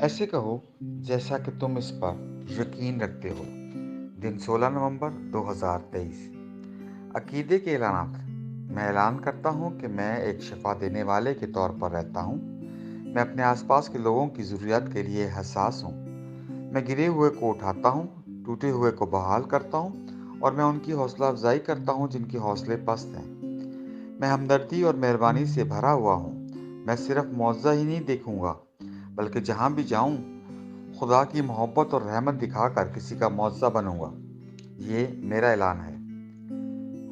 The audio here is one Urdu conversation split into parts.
ایسے کہو جیسا کہ تم اس پر یقین رکھتے ہو۔ دن 16 نومبر 2023۔ عقیدے کے اعلانات۔ میں اعلان کرتا ہوں کہ میں ایک شفا دینے والے کے طور پر رہتا ہوں۔ میں اپنے آس پاس کے لوگوں کی ضروریات کے لیے حساس ہوں۔ میں گرے ہوئے کو اٹھاتا ہوں، ٹوٹے ہوئے کو بحال کرتا ہوں، اور میں ان کی حوصلہ افزائی کرتا ہوں جن کے حوصلے پست ہیں۔ میں ہمدردی اور مہربانی سے بھرا ہوا ہوں۔ میں صرف معجزہ ہی نہیں دیکھوں گا، بلکہ جہاں بھی جاؤں خدا کی محبت اور رحمت دکھا کر کسی کا معجزہ بنوں گا۔ یہ میرا اعلان ہے۔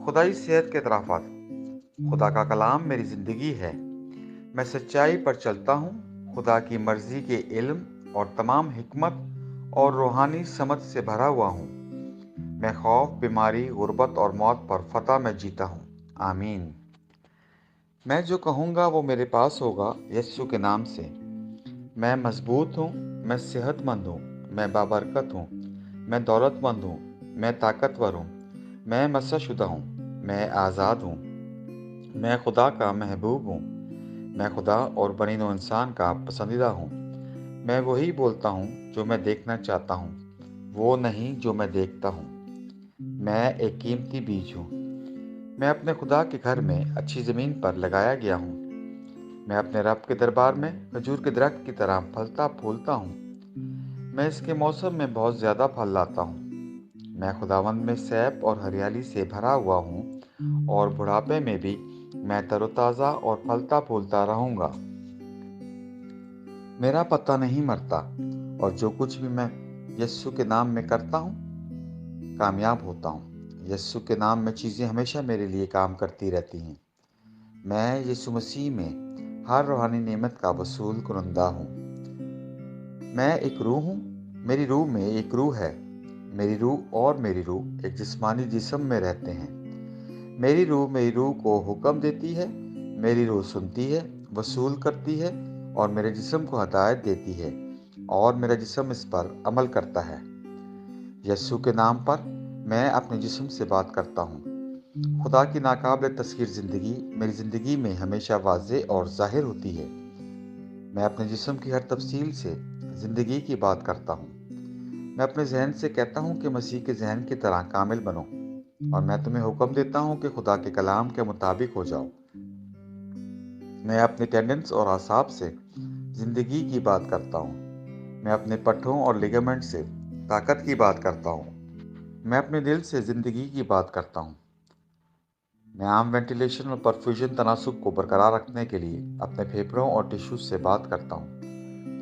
خدائی صحت کے اعترافات۔ خدا کا کلام میری زندگی ہے۔ میں سچائی پر چلتا ہوں، خدا کی مرضی کے علم اور تمام حکمت اور روحانی سمجھ سے بھرا ہوا ہوں۔ میں خوف، بیماری، غربت اور موت پر فتح میں جیتا ہوں۔ آمین۔ میں جو کہوں گا وہ میرے پاس ہوگا یسوع کے نام سے۔ میں مضبوط ہوں، میں صحت مند ہوں، میں بابرکت ہوں، میں دولت مند ہوں، میں طاقتور ہوں، میں مسح شدہ ہوں، میں آزاد ہوں، میں خدا کا محبوب ہوں، میں خدا اور بنی نوع انسان کا پسندیدہ ہوں۔ میں وہی بولتا ہوں جو میں دیکھنا چاہتا ہوں، وہ نہیں جو میں دیکھتا ہوں۔ میں ایک قیمتی بیج ہوں۔ میں اپنے خدا کے گھر میں اچھی زمین پر لگایا گیا ہوں۔ میں اپنے رب کے دربار میں کھجور کے درخت کی طرح پھلتا پھولتا ہوں۔ میں اس کے موسم میں بہت زیادہ پھل لاتا ہوں۔ میں خداوند میں سیب اور ہریالی سے بھرا ہوا ہوں، اور بڑھاپے میں بھی میں تر و تازہ اور پھلتا پھولتا رہوں گا۔ میرا پتا نہیں مرتا، اور جو کچھ بھی میں یسوع کے نام میں کرتا ہوں کامیاب ہوتا ہوں۔ یسوع کے نام میں چیزیں ہمیشہ میرے لیے کام کرتی رہتی ہیں۔ میں یسوع مسیح میں ہر روحانی نعمت کا وصول کنندہ ہوں۔ میں ایک روح ہوں، میری روح میں ایک روح ہے۔ میری روح ایک جسمانی جسم میں رہتے ہیں۔ میری روح کو حکم دیتی ہے، میری روح سنتی ہے، وصول کرتی ہے، اور میرے جسم کو ہدایت دیتی ہے، اور میرا جسم اس پر عمل کرتا ہے۔ یسوع کے نام پر میں اپنے جسم سے بات کرتا ہوں۔ خدا کی ناقابل تصویر زندگی میری زندگی میں ہمیشہ واضح اور ظاہر ہوتی ہے۔ میں اپنے جسم کی ہر تفصیل سے زندگی کی بات کرتا ہوں۔ میں اپنے ذہن سے کہتا ہوں کہ مسیح کے ذہن کی طرح کامل بنو، اور میں تمہیں حکم دیتا ہوں کہ خدا کے کلام کے مطابق ہو جاؤ۔ میں اپنے ٹینڈنس اور اعصاب سے زندگی کی بات کرتا ہوں۔ میں اپنے پٹھوں اور لیگامنٹ سے طاقت کی بات کرتا ہوں۔ میں اپنے دل سے زندگی کی بات کرتا ہوں۔ میں عام وینٹیلیشن اور پرفیوژن تناسب کو برقرار رکھنے کے لیے اپنے پھیپھڑوں اور ٹشوز سے بات کرتا ہوں۔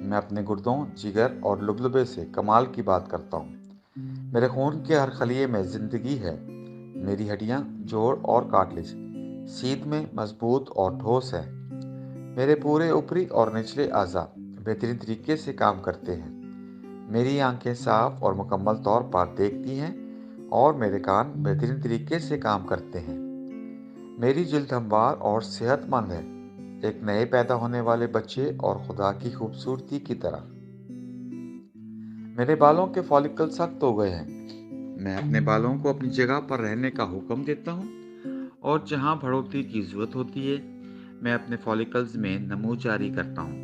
میں اپنے گردوں، جگر اور لبلبے سے کمال کی بات کرتا ہوں۔ میرے خون کے ہر خلیے میں زندگی ہے۔ میری ہڈیاں، جوڑ اور کارٹلیج سیدھ میں مضبوط اور ٹھوس ہیں۔ میرے پورے اوپری اور نچلے اعضاء بہترین طریقے سے کام کرتے ہیں۔ میری آنکھیں صاف اور مکمل طور پر دیکھتی ہیں، اور میرے کان بہترین طریقے سے کام کرتے ہیں۔ میری جلد ہموار اور صحت مند ہے، ایک نئے پیدا ہونے والے بچے اور خدا کی خوبصورتی کی طرح۔ میرے بالوں کے فالیکل سخت ہو گئے ہیں۔ میں اپنے بالوں کو اپنی جگہ پر رہنے کا حکم دیتا ہوں، اور جہاں بڑھوتری کی ضرورت ہوتی ہے میں اپنے فالیکلز میں نمو جاری کرتا ہوں۔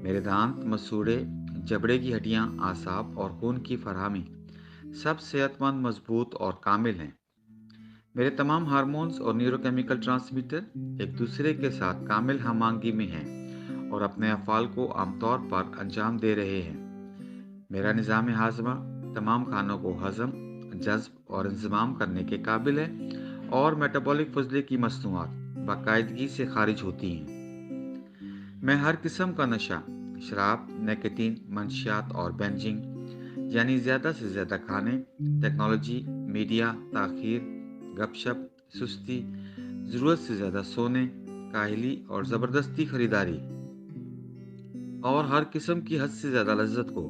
میرے دانت، مسوڑھے، جبڑے کی ہڈیاں، اعصاب اور خون کی فراہمی سب صحت مند، مضبوط اور کامل ہیں۔ میرے تمام ہارمونز اور نیورو کیمیکل ٹرانسمیٹر ایک دوسرے کے ساتھ کامل ہم آہنگی میں ہیں اور اپنے افعال کو عام طور پر انجام دے رہے ہیں۔ میرا نظام ہاضمہ تمام کھانوں کو ہضم، جذب اور انضمام کرنے کے قابل ہے، اور میٹابولک فضلے کی مصنوعات باقاعدگی سے خارج ہوتی ہیں۔ میں ہر قسم کا نشہ، شراب، نیکوٹین، منشیات اور بینجنگ یعنی زیادہ سے زیادہ کھانے، ٹیکنالوجی، میڈیا، تاخیر، گپ شپ، سستی، ضرورت سے زیادہ سونے، کاہلی اور زبردستی خریداری، اور ہر قسم کی حد سے زیادہ لذت کو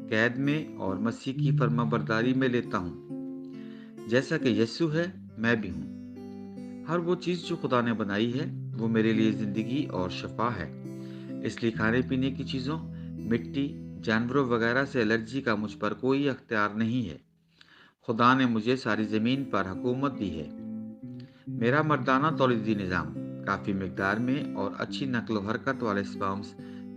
قید میں اور مسیح کی فرما برداری میں لیتا ہوں۔ جیسا کہ یسوع ہے، میں بھی ہوں۔ ہر وہ چیز جو خدا نے بنائی ہے وہ میرے لیے زندگی اور شفا ہے۔ اس لیے کھانے پینے کی چیزوں، مٹی، جانوروں وغیرہ سے الرجی کا مجھ پر کوئی اختیار نہیں ہے۔ خدا نے مجھے ساری زمین پر حکومت دی ہے۔ میرا مردانہ تولیدی نظام کافی مقدار میں اور اچھی نقل و حرکت والے سپرمز